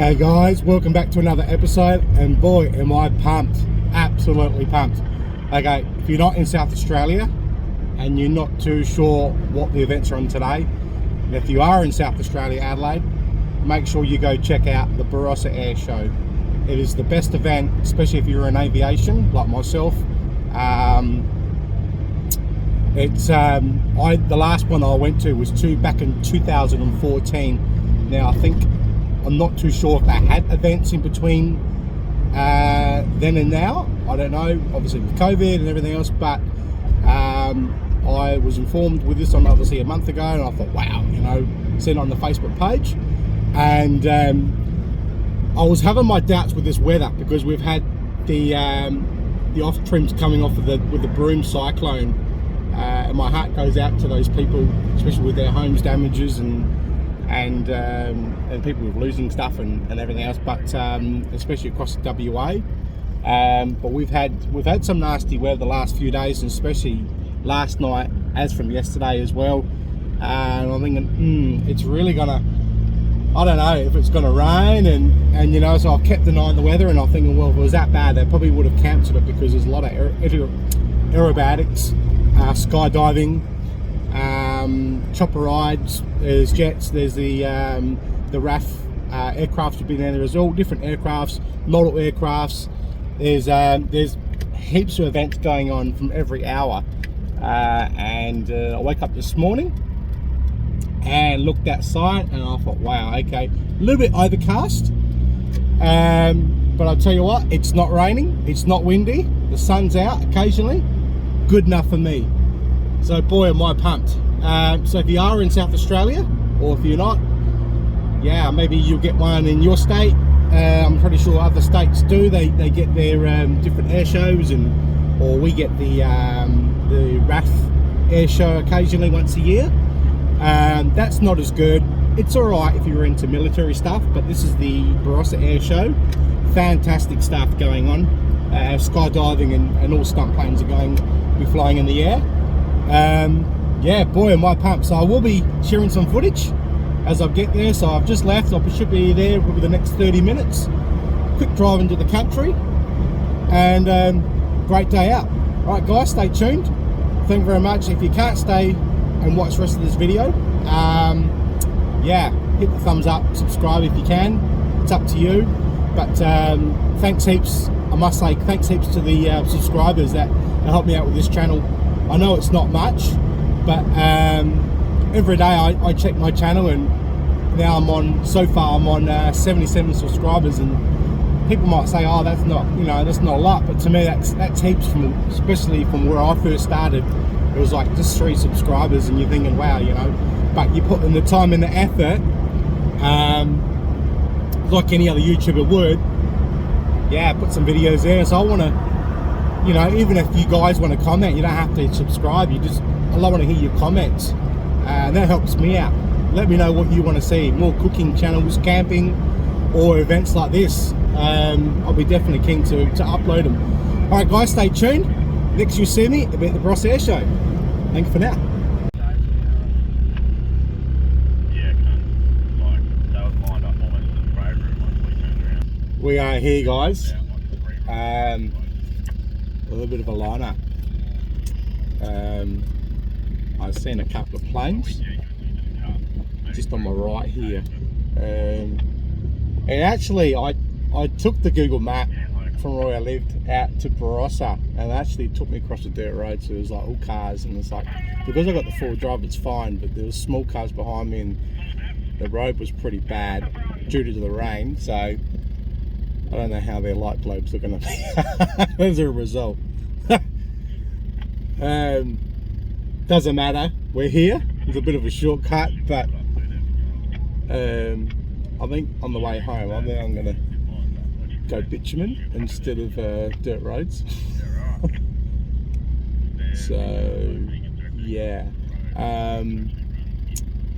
Hey guys, welcome back to another episode, and boy am I pumped, absolutely pumped. Okay, if you're not in South Australia and you're not too sure what the events are on today, and if you are in South Australia, Adelaide, make sure you go check out the Barossa Airshow. It is the best event, especially if you're in aviation like myself. The last one I went to was back in 2014. Now I'm not too sure if they had events in between then and now. I don't know, obviously with COVID and everything else, but I was informed with this on obviously a month ago, and I thought, wow, seen it on the Facebook page. And I was having my doubts with this weather because we've had the off trims coming off with the Broome cyclone, and my heart goes out to those people, especially with their homes damages and people with losing stuff and everything else, but especially across the WA. But we've had some nasty weather the last few days, and especially last night, as from yesterday as well. And I'm thinking, it's really gonna, I don't know if it's gonna rain, and so I've kept an eye on the weather, and I'm thinking, well, if it was that bad, they probably would have cancelled it, because there's a lot of aerobatics, skydiving, chopper rides, there's jets, there's the RAF aircraft have been there. There's all different aircrafts, model aircrafts. There's heaps of events going on from every hour, and I woke up this morning and looked outside, and I thought, wow, okay, a little bit overcast, but I'll tell you what, it's not raining, it's not windy, the sun's out occasionally, good enough for me. So boy am I pumped. So if you are in South Australia, or if you're not, yeah, maybe you'll get one in your state. I'm pretty sure other states do. They get their different air shows, or we get the RAF air show occasionally once a year. That's not as good. It's all right if you're into military stuff, but this is the Barossa Air Show. Fantastic stuff going on. Skydiving and all stunt planes are going to be flying in the air. Yeah, boy am I pumped. So I will be sharing some footage as I get there. So I've just left, I should be there probably the next 30 minutes. Quick drive into the country, and great day out. All right guys, stay tuned. Thank you very much. If you can't stay and watch the rest of this video, yeah, hit the thumbs up, subscribe if you can, it's up to you. But thanks heaps, I must say thanks heaps to the subscribers that help me out with this channel. I know it's not much, but every day I check my channel, and now I'm on 77 subscribers, and people might say, oh, that's not, that's not a lot, but to me that's heaps, especially from where I first started. It was like just 3 subscribers, and you're thinking, wow, but you put in the time and the effort, like any other YouTuber would. Yeah, put some videos there. So I want to, even if you guys want to comment, you don't have to subscribe. I want to hear your comments, and that helps me out. Let me know what you want to see, more cooking channels, camping, or events like this. I'll be definitely keen to upload them. All right guys, stay tuned. Next you see me, about the Barossa Air Show. Thank you for now. We are here guys. A little bit of a lineup. I've seen a couple of planes just on my right here, and actually I took the Google map from where I lived out to Barossa, and it actually took me across the dirt road, so it was like all cars, and it's like, because I got the 4-wheel drive it's fine, but there was small cars behind me, and the road was pretty bad due to the rain, so I don't know how their light globes are going to be as a result. Doesn't matter, we're here. It's a bit of a shortcut, but I think on the way home I'm going to go bitumen instead of dirt roads. So yeah, I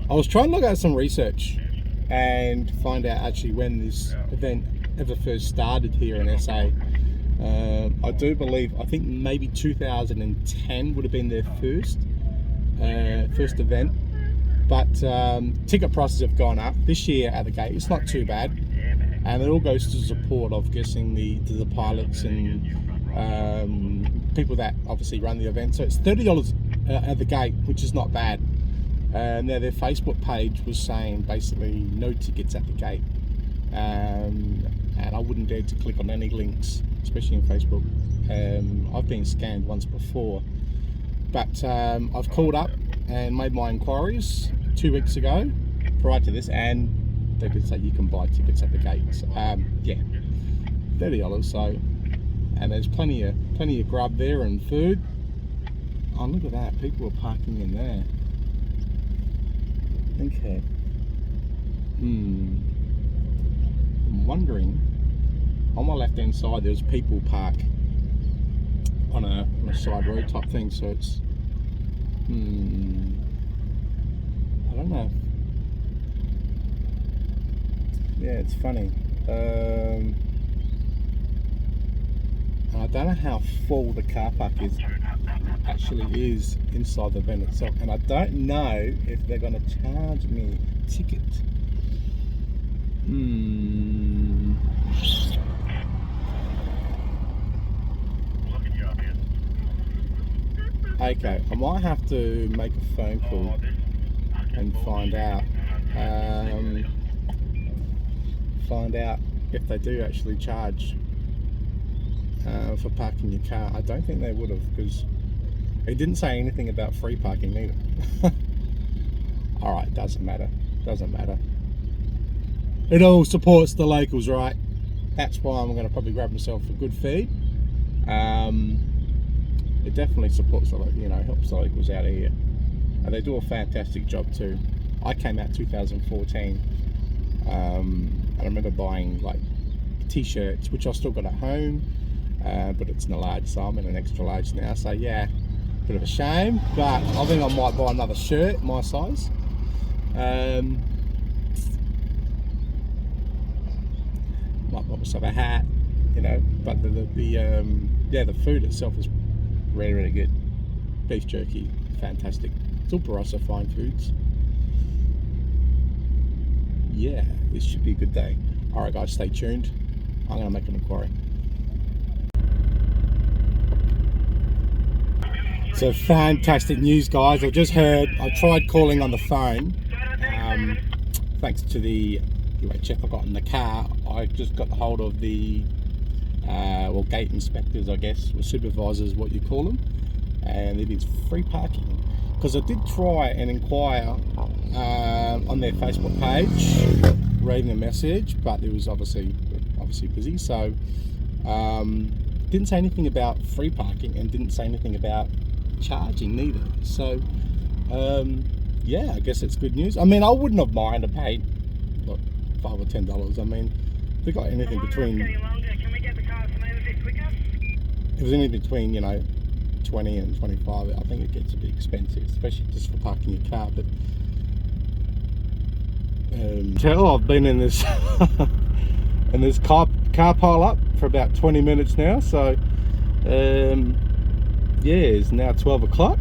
was trying to look at some research and find out actually when this event ever first started here in SA. I do believe, I think maybe 2010 would have been their first event, but ticket prices have gone up this year at the gate. It's not too bad. and it all goes to support of guessing the pilots and people that obviously run the event. So it's $30 at the gate, which is not bad. Now their Facebook page was saying basically no tickets at the gate, and I wouldn't dare to click on any links, especially in Facebook. I've been scammed once before, but I've called up and made my inquiries 2 weeks ago prior to this, and they did say you can buy tickets at the gates. Yeah, $30. So, and there's plenty of grub there and food. Oh, look at that! People are parking in there. Okay. I'm wondering. On my left-hand side, there's people park on a side road type thing. So it's. I don't know. Yeah, it's funny. I don't know how full the car park actually is inside the event itself, and I don't know if they're going to charge me a ticket. Okay, I might have to make a phone call and find out if they do actually charge for parking your car. I don't think they would have, because it didn't say anything about free parking either. Alright, doesn't matter. It all supports the locals, right? That's why I'm going to probably grab myself a good feed. It definitely supports the, helps the locals out here, and they do a fantastic job too. I came out 2014. I remember buying like t-shirts, which I've still got at home, but it's in a large, so I'm in an extra large now. So yeah, bit of a shame, but I think I might buy another shirt my size. Might buy myself a hat, but the food itself is really, really good. Beef jerky, fantastic. It's all Barossa fine foods. Yeah, this should be a good day. Alright guys, stay tuned. I'm going to make an inquiry. So fantastic news, guys. I've just heard, I tried calling on the phone. Thanks to the UHF I got in the car, I just got hold of the gate inspectors, I guess, or supervisors, what you call them, and it is free parking. Because I did try and inquire on their Facebook page, reading a message, but it was obviously busy. So didn't say anything about free parking and didn't say anything about charging neither. So yeah, I guess it's good news. I mean, I wouldn't have minded paid $5 or $10. I mean, if they got anything between, it was anything between 20 and 25. I think it gets a bit expensive, especially just for parking your car. But I've been in this in this car pile up for about 20 minutes now. So yeah, it's now 12 o'clock.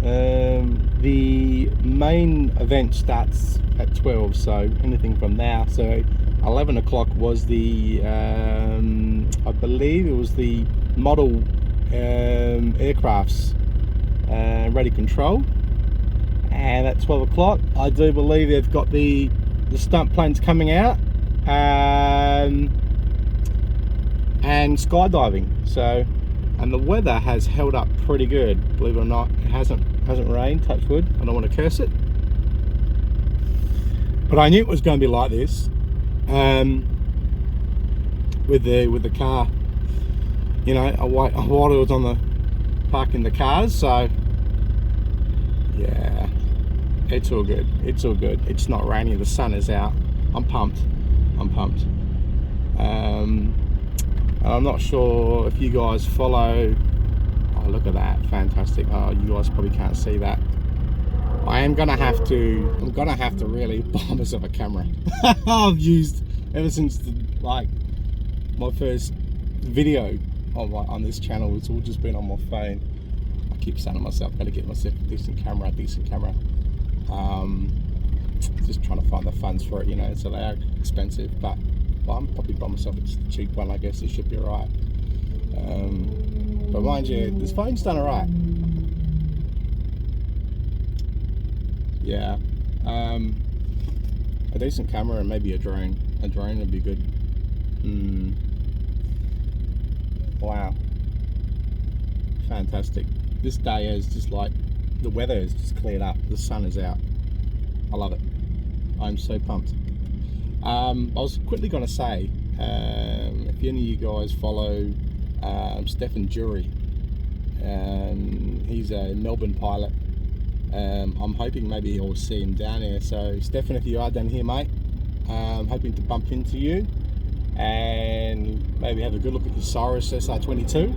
The main event starts at 12, so anything from now. So 11 o'clock was the I believe it was the model aircrafts ready control, and at 12 o'clock I do believe they've got the stunt planes coming out and skydiving. So, and the weather has held up pretty good, believe it or not. It hasn't rained, touch wood. I don't want to curse it, but I knew it was going to be like this with the car, while it was on the parking the cars. So yeah, it's all good. It's not raining, the sun is out. I'm pumped. I'm not sure if you guys follow. Oh, look at that, fantastic. Oh, you guys probably can't see that. I'm gonna have to really buy myself a camera. I've used ever since my first video on this channel, it's all just been on my phone. I keep saying to myself, gotta get myself a decent camera. just trying to find the funds for it, you know. So they are expensive, but well, I'm probably by myself. It's a cheap one, I guess. It should be alright. But mind you, this phone's done alright. Yeah. A decent camera and maybe a drone. A drone would be good. Wow. Fantastic. This day is just like, the weather is just cleared up. The sun is out. I love it. I'm so pumped. I was quickly going to say, if any of you guys follow Stefan Jury, he's a Melbourne pilot. I'm hoping maybe I'll see him down here. So Stefan, if you are down here, mate, I'm hoping to bump into you and maybe have a good look at your Cyrus SR22.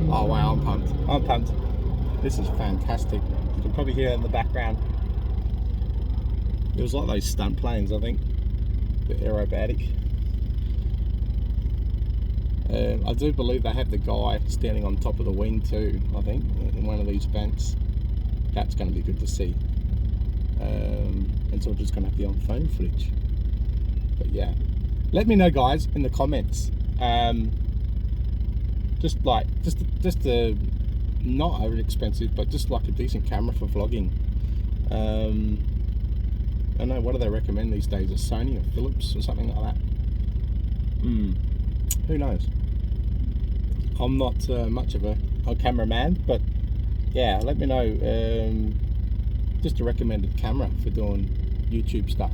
Oh wow, I'm pumped. I'm pumped. This is fantastic. You can probably hear it in the background. It was like those stunt planes, I think, the aerobatic. I do believe they have the guy standing on top of the wing too, I think, in one of these events. That's going to be good to see. And so we're just going to have the on-phone footage. But yeah, let me know, guys, in the comments. Just a not over expensive, but just like a decent camera for vlogging. I don't know, what do they recommend these days? A Sony or Philips or something like that? Who knows? I'm not much of a cameraman, but yeah, let me know just a recommended camera for doing YouTube stuff.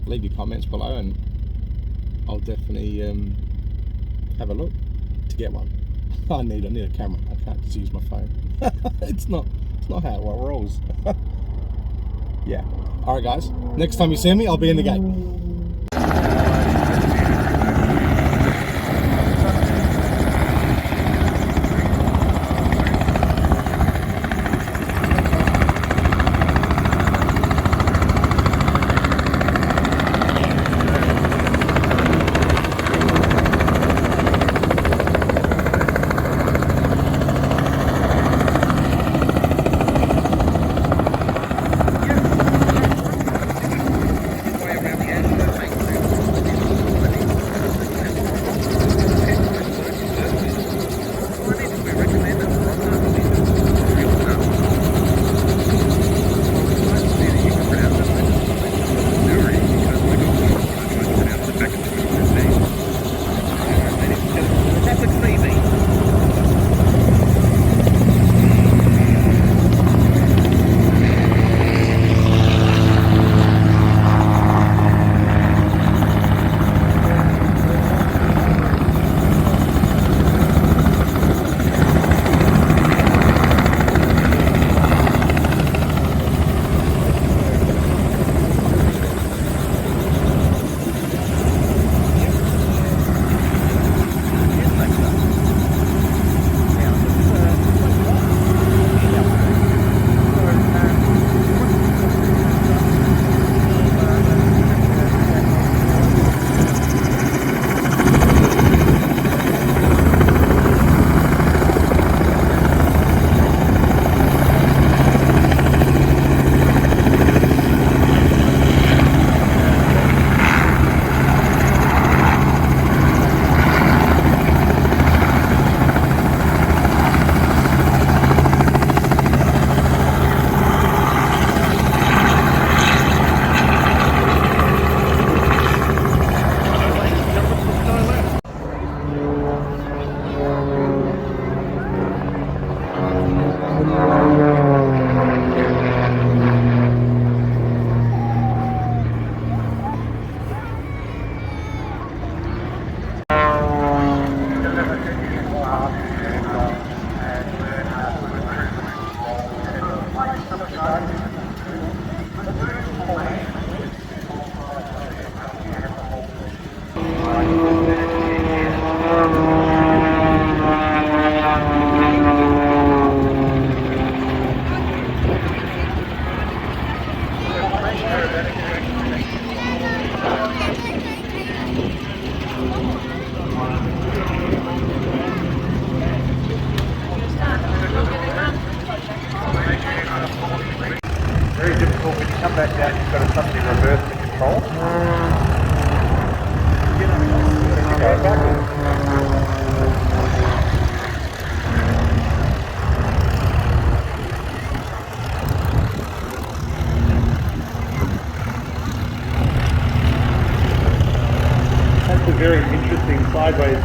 Leave your comments below and I'll definitely have a look to get one. I need a camera. I can't just use my phone. it's not how it rolls. Yeah. Alright guys, next time you see me, I'll be in the gate. Around the edge.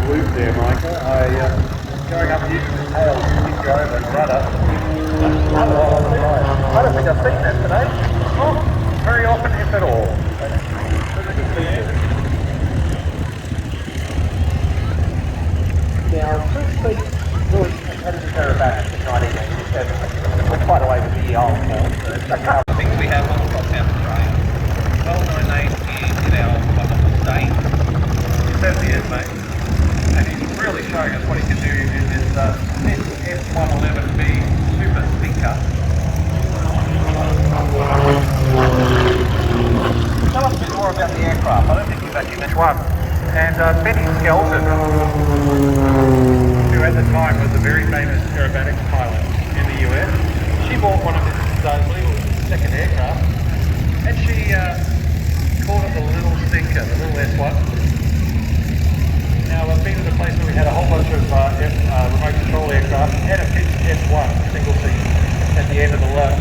loop there, Michael. Going up using the tail to tip you over and rudder. I don't think I've seen that today. Not very often, if at all. Now, Chris speaks good competitive aerobatic in 1987. We're quite away with the old form. I think we have one across South Australia. Well-known name in our wonderful state. He certainly is, mate. And he's really showing us what he can do in this F111B Super Stinker. Tell us a bit more about the aircraft. I don't think you've actually mentioned one. And Benny Skelton, who at the time was a very famous aerobatics pilot in the US, she bought one of Mrs. Lee's second aircraft, and she called it the Little Stinker, the Little S1. Now, I've been at a place where we had a whole bunch of remote control aircraft and a pitched S1 single seat at the end of the road,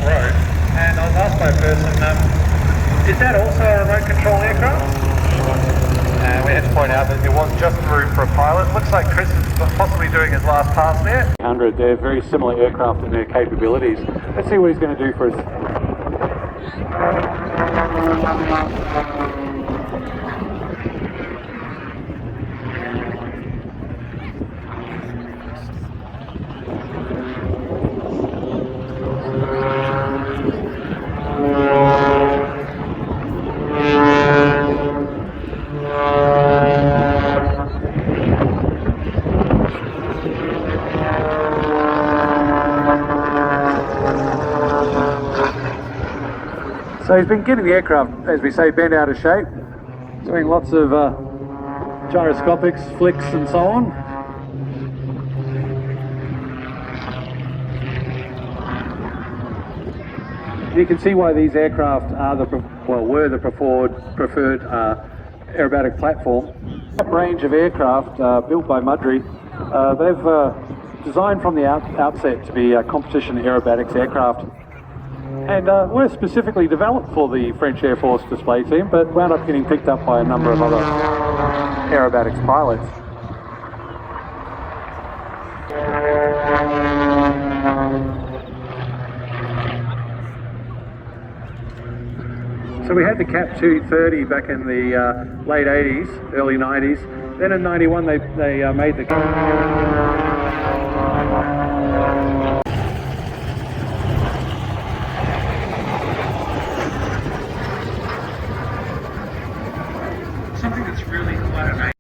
and I was asked by a person, is that also a remote control aircraft? We had to point out that there was just room for a pilot. Looks like Chris is possibly doing his last pass there. They're very similar aircraft in their capabilities. Let's see what he's going to do for us. So he's been getting the aircraft, as we say, bent out of shape, doing lots of gyroscopics, flicks and so on. You can see why these aircraft are were the preferred aerobatic platform. That range of aircraft built by Mudry, they've designed from the outset to be competition aerobatics aircraft. And were specifically developed for the French Air Force display team, but wound up getting picked up by a number of other aerobatics pilots. So we had the Cap 230 back in the late 80s, early 90s. Then in 91 they made the... Something that's really quite amazing.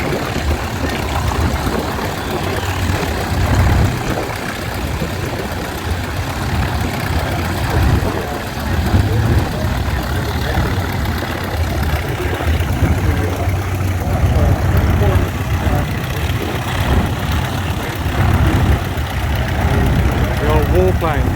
The old warplane.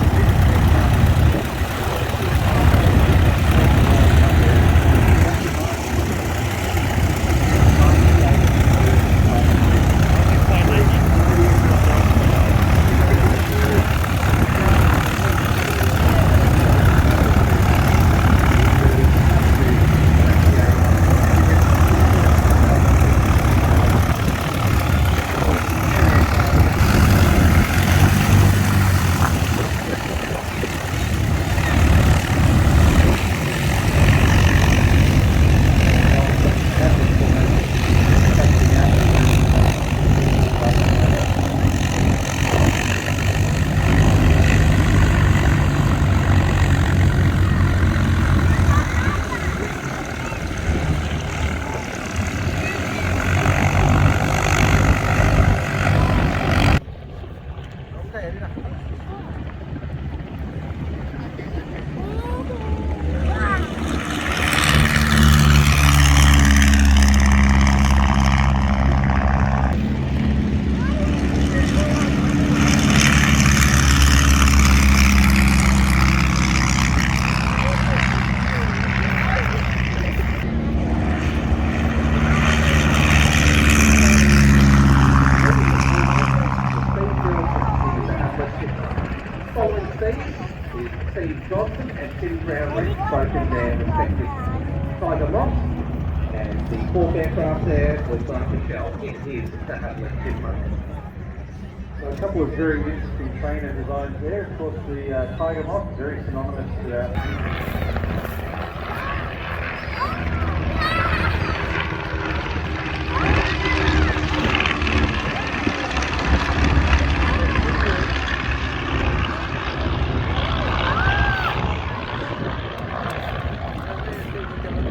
And the fourth aircraft there was Mark Michelle. It is the Hadley difference. So a couple of very interesting trainer designs there. Of course, the Tiger Moth, very synonymous to that.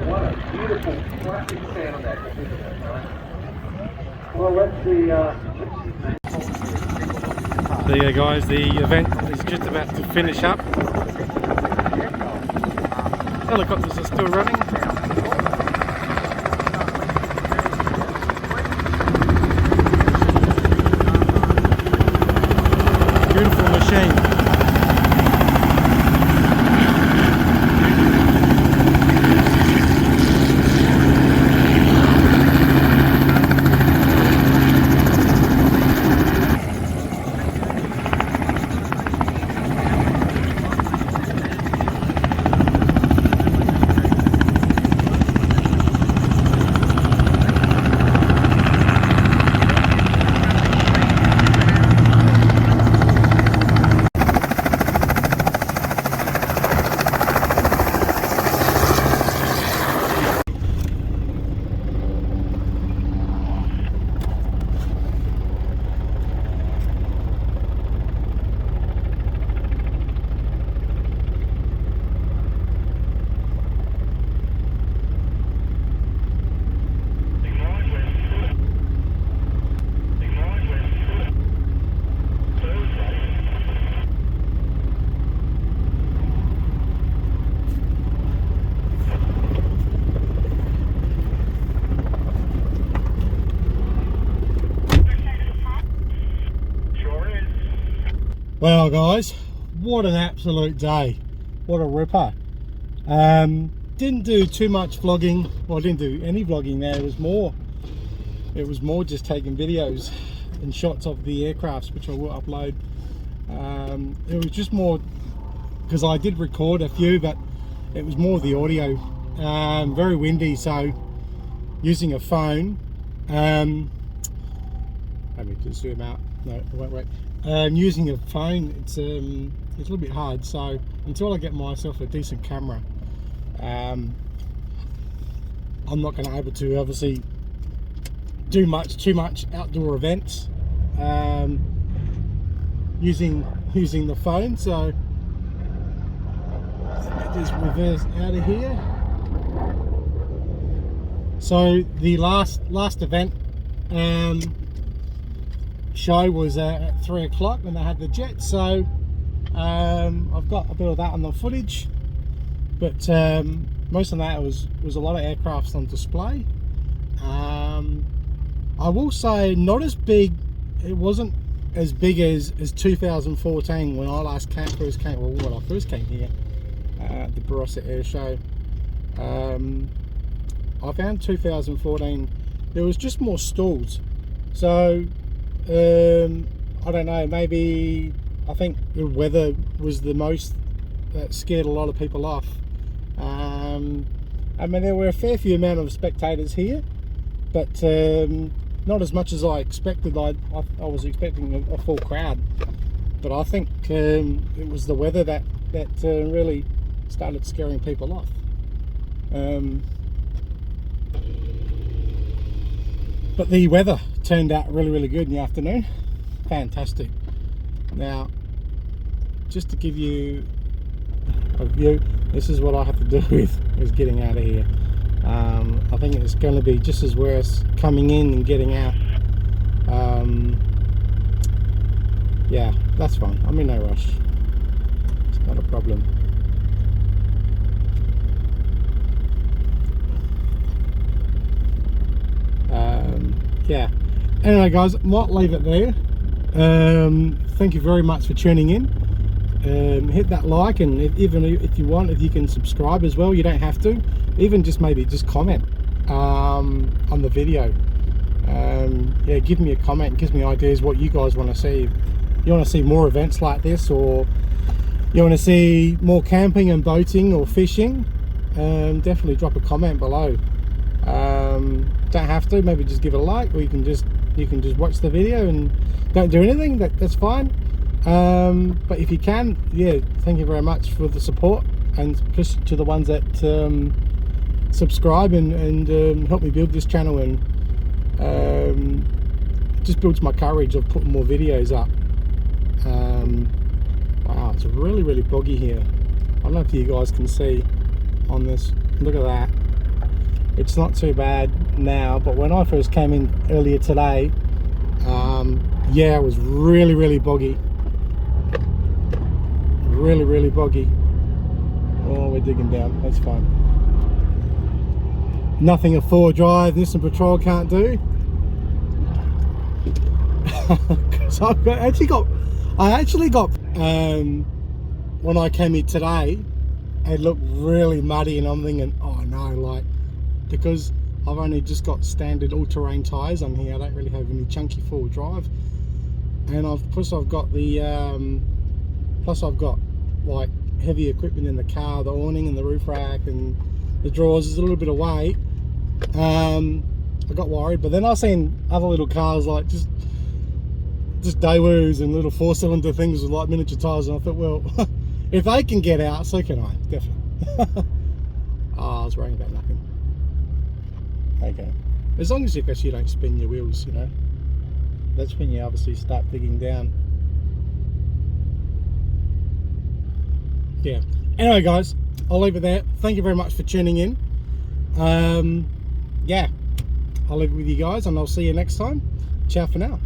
What a beautiful classic sound that is. Well, let's see. There you go, guys, the event is just about to finish up. Helicopters are still running. Beautiful machine. Well guys, what an absolute day. What a ripper. Didn't do too much vlogging. Well, I didn't do any vlogging there. It was more just taking videos and shots of the aircrafts, which I will upload. It was just more because I did record a few, but it was more the audio. Very windy, so using a phone. Let me just zoom out. No, wait. Using a phone, it's a little bit hard. So until I get myself a decent camera, I'm not going to be able to obviously do too much outdoor events using the phone. So let me just reverse out of here. So the last event show was at 3 o'clock when they had the jet, so I've got a bit of that on the footage, but most of that was a lot of aircrafts on display. I will say not as big, it wasn't as big as 2014 when I first came here at the Barossa Airshow. I found 2014 there was just more stalls, so I don't know, maybe I think the weather was the most that scared a lot of people off. I mean, there were a fair few amount of spectators here, but not as much as I expected. I was expecting a full crowd, but I think it was the weather that really started scaring people off. But the weather turned out really good in the afternoon. Fantastic. Now, just to give you a view, this is what I have to do with getting out of here. I think it's going to be just as worse coming in and getting out. Yeah, that's fine. I'm in no rush. It's not a problem. Yeah. Anyway, guys, might leave it there. Thank you very much for tuning in. Hit that like, and even if you want, if you can subscribe as well. You don't have to. Even maybe just comment on the video. Yeah, give me a comment. It gives me ideas what you guys want to see. You want to see more events like this, or you want to see more camping and boating or fishing, definitely drop a comment below. Don't have to. Maybe just give it a like, or you can just watch the video and don't do anything. That's fine. But if you can, yeah, thank you very much for the support, and especially to the ones that subscribe and help me build this channel, and it just builds my courage of putting more videos up. Wow, it's really boggy here. I don't know if you guys can see on this. Look at that. It's not too bad now, but when I first came in earlier today, yeah, it was really boggy. Really boggy. Oh, we're digging down. That's fine. Nothing a 4-drive Nissan Patrol can't do. Because I actually got when I came here today, it looked really muddy, and I'm thinking, oh no, like, because I've only just got standard all-terrain tyres on here, I don't really have any chunky 4-drive, and I've got the plus I've got like heavy equipment in the car, the awning and the roof rack and the drawers is a little bit of weight. I got worried, but then I seen other little cars like just Daewoo's and little 4-cylinder things with like miniature tyres, and I thought, well, if they can get out, so can I, definitely. Oh, I was worrying about nothing. Okay, as long as you don't spin your wheels, you know, that's when you obviously start digging down. Yeah, anyway guys, I'll leave it there. Thank you very much for tuning in. Yeah, I'll leave it with you guys, and I'll see you next time. Ciao for now.